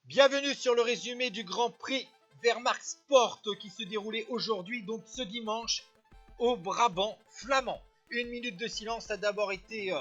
Bienvenue sur le résumé du Grand Prix Wehrmacht Sport qui se déroulait aujourd'hui, donc ce dimanche, au Brabant flamand. Une minute de silence a d'abord été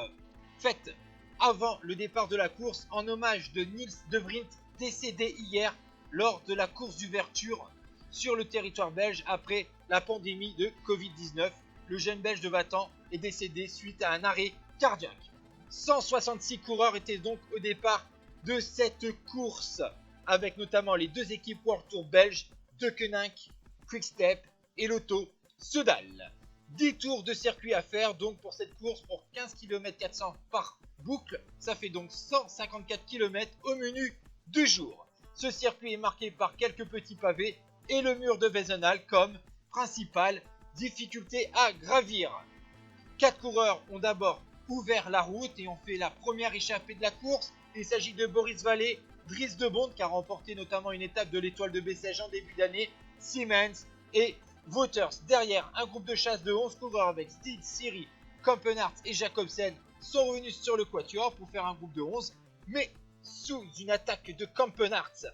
faite avant le départ de la course en hommage de Niels de Vriend, décédé hier lors de la course d'ouverture sur le territoire belge après la pandémie de Covid-19. Le jeune belge de 20 ans est décédé suite à un arrêt cardiaque. 166 coureurs étaient donc au départ de cette course, avec notamment les deux équipes World Tour belges, De Koninck, Quick-Step et Lotto Soudal. 10 tours de circuit à faire donc pour cette course pour 15 km 400 par boucle. Ça fait donc 154 km au menu du jour. Ce circuit est marqué par quelques petits pavés et le mur de Wesenhall comme principale difficulté à gravir. 4 coureurs ont d'abord ouvert la route et ont fait la première échappée de la course. Il s'agit de Boris Vallée, Dries de Bondt qui a remporté notamment une étape de l'Étoile de Bessèges en début d'année, Siemens et Wouters. Derrière, un groupe de chasse de 11 coureurs avec Steed, Siri, Campenaerts et Jacobsen sont revenus sur le quatuor pour faire un groupe de 11, mais sous une attaque de Campenaerts.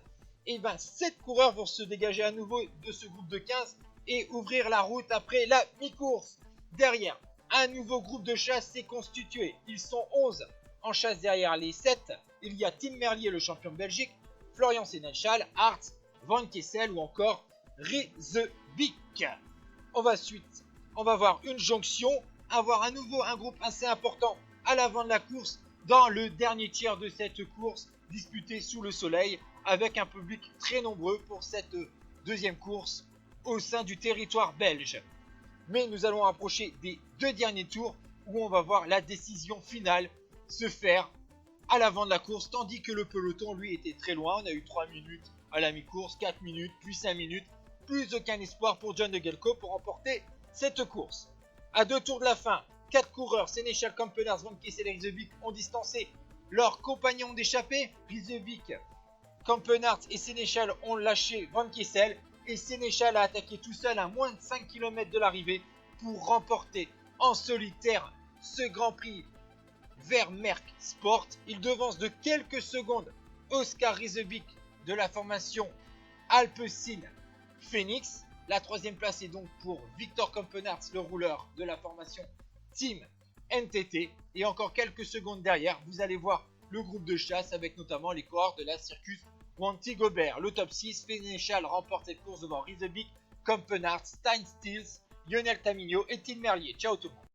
Et 7 coureurs vont se dégager à nouveau de ce groupe de 15 et ouvrir la route après la mi-course. Derrière, un nouveau groupe de chasse s'est constitué. Ils sont 11 en chasse derrière les 7. Il y a Tim Merlier, le champion de Belgique, Florian Sénéchal, Aerts, Van Kessel ou encore Rijsewijk. On va voir une jonction, avoir à nouveau un groupe assez important à l'avant de la course dans le dernier tiers de cette course disputée sous le soleil avec un public très nombreux pour cette deuxième course au sein du territoire belge. Mais nous allons approcher des deux derniers tours où on va voir la décision finale se faire à l'avant de la course, tandis que le peloton lui était très loin. On a eu 3 minutes à la mi-course, 4 minutes, puis 5 minutes, plus aucun espoir pour John de Gelco pour remporter cette course. À 2 tours de la fin, 4 coureurs, Sénéchal, Campenaerts, Van Kessel et Rijsewijk ont distancé leurs compagnons d'échappée. Rijsewijk, Campenaerts et Sénéchal ont lâché Van Kessel et Sénéchal a attaqué tout seul à moins de 5 km de l'arrivée pour remporter en solitaire ce Grand Prix Wehrmacht Sport. Il devance de quelques secondes Oscar Rijsewijk de la formation Alpecin Phoenix. La troisième place est donc pour Victor Campenaerts, le rouleur de la formation Team NTT. Et encore quelques secondes derrière, vous allez voir le groupe de chasse avec notamment les coureurs de la Circus Wanty-Gobert. Le top 6, Sénéchal remporte cette course devant Rijsewijk, Campenaerts, Stijn Stiels, Lionel Tamigno et Tim Merlier. Ciao tout le monde.